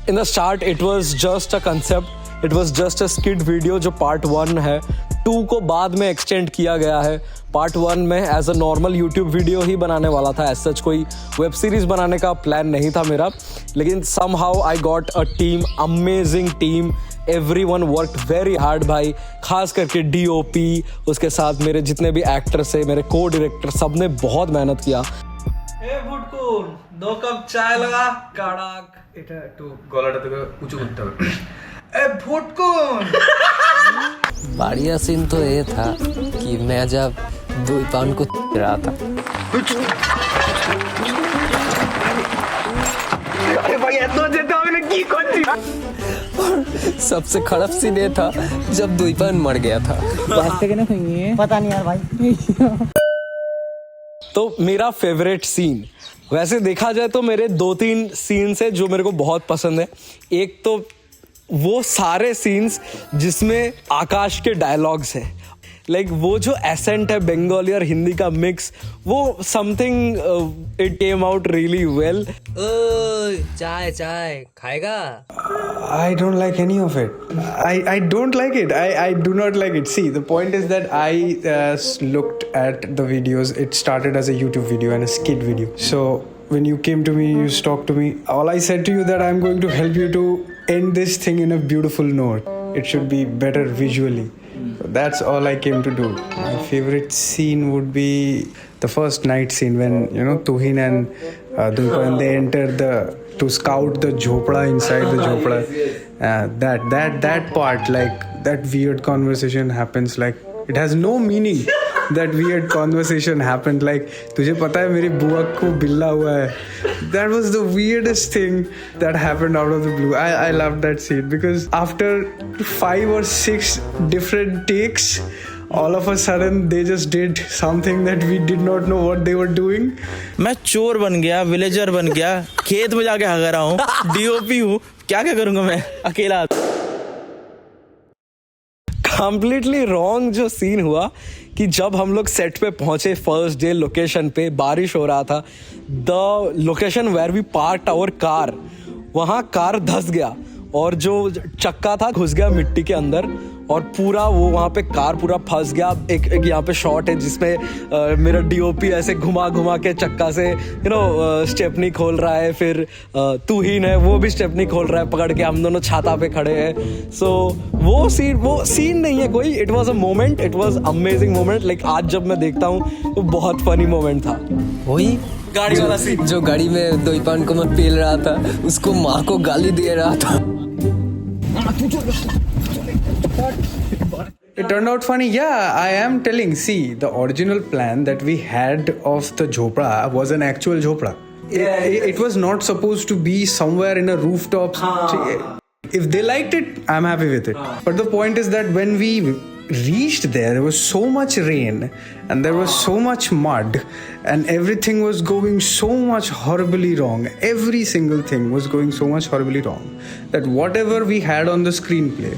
In the start it was just a concept, it was just a skit video जो part 1 है। 2 को बाद में एक्सटेंड किया गया है। पार्ट 1 में as a normal YouTube video ही बनाने वाला था, एज सच कोई वेब सीरीज बनाने का प्लान नहीं था मेरा। लेकिन somehow I got a team, amazing team, everyone worked very hard भाई, खास करके DOP, उसके साथ मेरे जितने भी एक्टर्स है, मेरे को डायरेक्टर, सबने बहुत मेहनत किया। ए बुटकुन 2 कप चाय लगा कड़क, এটা একটু গলাটা থেকে উঁচু করতে হবে। ए बुटकुन बढ़िया सीन तो ये था कि मैं जब दो पान को रहा था, अरे भाई এত যেতে হবে না কি করছিস? सबसे खराब सीन ये था जब दो पान मर गया था। पता नहीं यार भाई। तो मेरा फेवरेट सीन, वैसे देखा जाए तो मेरे 2-3 सीन्स है जो मेरे को बहुत पसंद है। एक तो वो सारे सीन्स जिसमें आकाश के डायलॉग्स है, लाइक वो जो एसेंट है बंगाली और हिंदी का मिक्स, वो something it came out really well. चाय चाय खाएगा? I don't like any of it. I don't like it. I do not like it. See, the point is that I looked at the videos. It started as a YouTube video and a skit video. So when you came to me, you talked to me. All I said to you that I'm going to help you to end this thing in a beautiful note. It should be better visually. So that's all I came to do. My favorite scene would be the first night scene when Tuhin and Dulquer, they enter to scout the jhopda inside the jhopda. That part, like that weird conversation happens, like it has no meaning. That weird conversation happened, like तुझे पता है मेरी बुआ को बिल्ला हुआ है. That was the weirdest thing that happened out of the blue. I loved that scene because after 5 or 6 different takes, all of a sudden they just did something that we did not know what they were doing. मैं चोर बन गया, villager बन गया, खेत में जाके हग रहा हूँ, DOP हूँ, क्या करूँगा मैं अकेला। कंप्लीटली रॉन्ग जो सीन हुआ कि जब हम लोग सेट पे पहुंचे फर्स्ट डे लोकेशन पे, बारिश हो रहा था। The location where we parked our car, वहाँ कार धंस गया और जो चक्का था घुस गया मिट्टी के अंदर और पूरा वो वहाँ पे कार पूरा फंस गया। एक यहाँ पे शॉट है जिसमें मेरा DOP ऐसे घुमा घुमा के चक्का से स्टेपनी खोल रहा है, फिर तुहीन है वो भी स्टेपनी खोल रहा है पकड़ के, हम दोनों छाता पे खड़े हैं। सो वो सीन नहीं है कोई, it was a moment, it was amazing moment. Like आज जब मैं देखता हूँ तो बहुत फनी मोमेंट था। वही गाड़ी वाला सीन जो गाड़ी में दो पान को मत पेल रहा था, उसको माँ को गाली दे रहा था। It turned out funny. Yeah, I am telling. See, the original plan that we had of the jhopda was an actual jhopda. It was not supposed to be somewhere in a rooftop. If they liked it, I'm happy with it. But the point is that when we reached there was so much rain and there was so much mud and everything was going so much horribly wrong. Every single thing was going so much horribly wrong that whatever we had on the screenplay,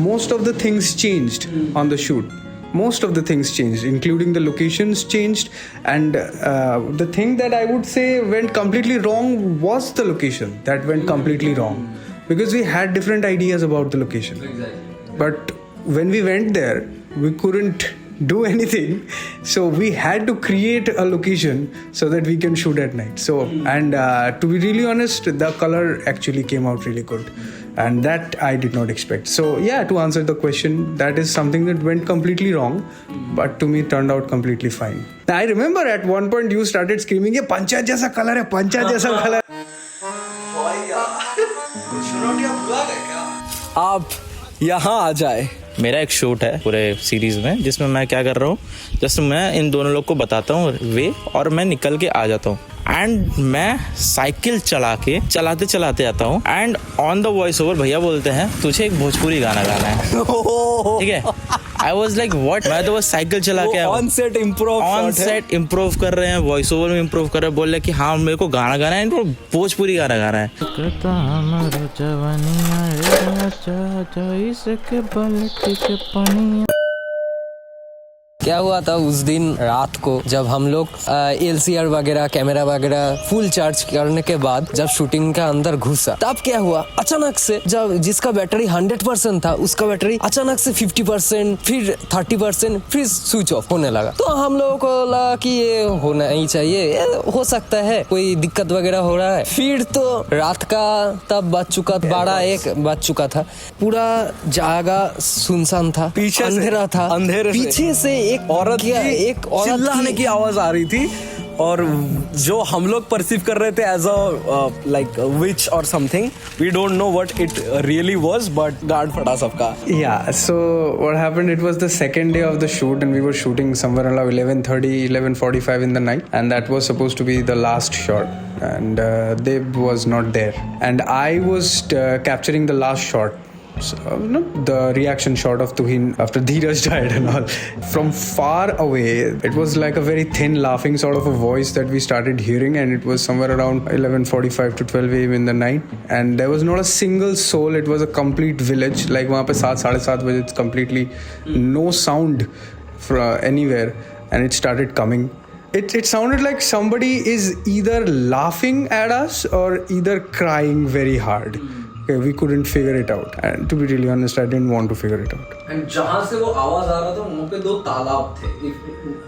most of the things changed on the shoot. Most of the things changed, including the locations changed, and the thing that I would say went completely wrong was the location that went completely wrong, because we had different ideas about the location. Exactly. But when we went there, we couldn't do anything, so we had to create a location so that we can shoot at night. So and to be really honest, the color actually came out really good, and that I did not expect. So yeah, to answer the question, that is something that went completely wrong, but to me turned out completely fine. I remember at one point you started screaming, "ये पंचायत जैसा colour है, पंचायत जैसा colour." आप यहाँ आ जाए। मेरा एक shoot है पूरे सीरीज में जिसमें मैं क्या कर रहा हूँ, जस्ट मैं इन दोनों लोग को बताता हूँ वे, और मैं निकल के आ जाता हूँ एंड मैं साइकिल चलाते चलाते आता हूँ and on the voice over भैया बोलते हैं तुझे एक भोजपुरी गाना गाना है। ठीक है, आई वॉज लाइक व्हाट। मैं तो बस साइकिल चला के ऑन सेट इम्प्रोव कर रहे हैं, वॉइस ओवर में इम्प्रोव कर रहे हैं, बोल रहे कि हाँ मेरे को गाना गाना है, भोजपुरी गाना गाना है। क्या हुआ था उस दिन रात को जब हम लोग LCR वगैरह कैमरा वगैरह फुल चार्ज करने के बाद जब शूटिंग के अंदर घुसा, तब क्या हुआ अचानक से, जब जिसका बैटरी 100% था उसका बैटरी अचानक से 50%, फिर 30%, फिर स्विच ऑफ होने लगा। तो हम लोगों को लगा कि ये होना ही चाहिए, ये हो सकता है कोई दिक्कत वगैरह हो रहा है। फिर तो रात का तब बज चुका 12-1 बज चुका था, पूरा जगह सुनसान था, पीछे से अंधेरा था, अंधेरे से पीछे से एक औरत चिल्लाने की आवाज आ रही थी, और जो हम लोग परसीव कर रहे थे as a like witch or something, we don't know what it really was, but गार्ड फटा सबका। Yeah, so what happened, it was the second day of the shoot and we were shooting somewhere around 11:30, 11:45 in the night, and that was supposed to be the last shot, and Deb was not there, and I was capturing the last shot. So, the reaction shot of Tuhin after Dheeraj died and all. From far away, it was like a very thin laughing sort of a voice that we started hearing, and it was somewhere around 11:45 to 12 a.m. in the night, and there was not a single soul. It was a complete village. Like वहाँ पे 7-7:30 बजे, it's completely no sound from anywhere, and it started coming. It sounded like somebody is either laughing at us or either crying very hard. Okay, we couldn't figure it out, and to be really honest, I didn't want to figure it out. And जहां से वो आवाज आ रहा था वहां पे 2 तालाब थे।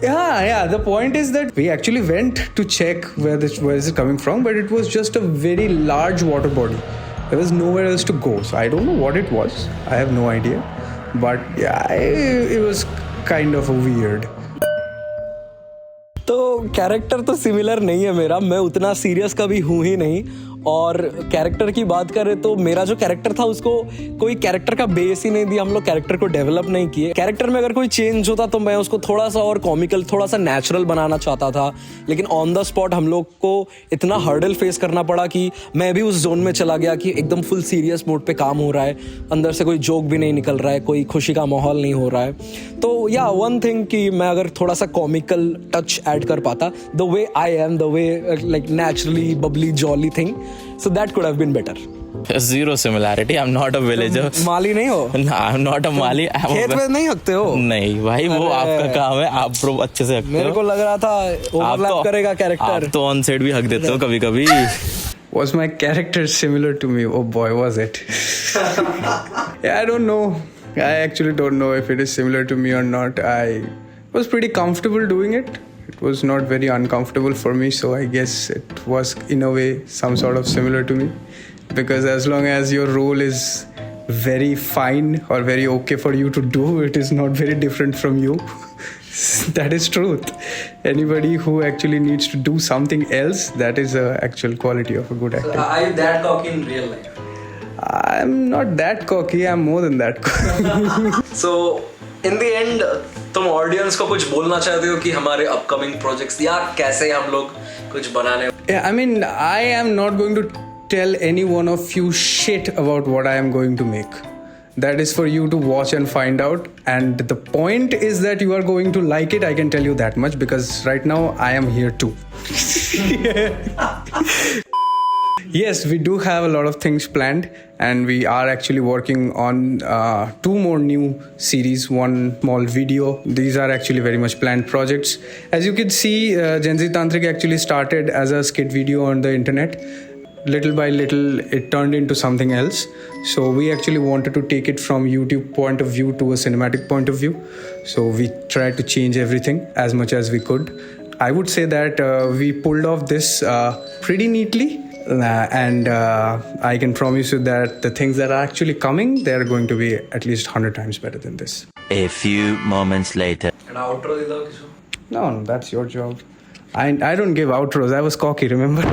Yeah. The point is that we actually went to check where is it coming from, but it was just a very large water body. There was nowhere else to go, so I don't know what it was. I have no idea, but yeah, it was kind of weird. तो character तो similar नहीं है मेरा, मैं उतना serious कभी हूँ ही नहीं। और कैरेक्टर की बात करें तो मेरा जो कैरेक्टर था उसको कोई कैरेक्टर का बेस ही नहीं दिया, हम लोग कैरेक्टर को डेवलप नहीं किए। कैरेक्टर में अगर कोई चेंज होता तो मैं उसको थोड़ा सा और कॉमिकल, थोड़ा सा नेचुरल बनाना चाहता था, लेकिन ऑन द स्पॉट हम लोग को इतना हर्डल फेस करना पड़ा कि मैं भी उस जोन में चला गया कि एकदम फुल सीरियस मोड पे काम हो रहा है, अंदर से कोई जोक भी नहीं निकल रहा है, कोई खुशी का माहौल नहीं हो रहा है। तो या वन थिंग कि मैं अगर थोड़ा सा कॉमिकल टच ऐड कर पाता, the way I am, the way like naturally Babli jolly thing, so that could have been better. Zero similarity. I'm not a villager. माली नहीं हो? No, I'm not a Mali. खेत में नहीं हकते हो? नहीं भाई, वो आपका काम है, आप प्रो अच्छे से हकते हो। मेरे को लग रहा था ओवरलैप करेगा कैरेक्टर। आप तो ऑन सेट भी हक देते हो कभी कभी। Was my character similar to me? Oh boy, was it? Yeah, I don't know. I actually don't know if it is similar to me or not. I was pretty comfortable doing it. It was not very uncomfortable for me, so I guess it was in a way some sort of similar to me, because as long as your role is very fine or very okay for you to do, it is not very different from you. That is truth. Anybody who actually needs to do something else, that is an actual quality of a good actor. Are you that cocky in real life? I'm not that cocky, I'm more than that cocky. So in the end, तुम audience को कुछ बोलना चाहते हो कि हमारे upcoming projects या कैसे हम लोग कुछ बनाने? Yeah, I mean, I am not going to tell any one of you shit about what I am going to make. That is for you to watch and find out. And the point is that you are going to like it. I can tell you that much, because right now I am here too. Yes, we do have a lot of things planned, and we are actually working on 2 more new series, 1 small video. These are actually very much planned projects. As you can see, Gen Z Tantric actually started as a skit video on the internet. Little by little, it turned into something else. So we actually wanted to take it from YouTube point of view to a cinematic point of view. So we tried to change everything as much as we could. I would say that we pulled off this pretty neatly. And I can promise you that the things that are actually coming, they are going to be at least 100 times better than this. A few moments later. And outro दे दो किसी को? No, that's your job. I don't give outros. I was cocky, remember?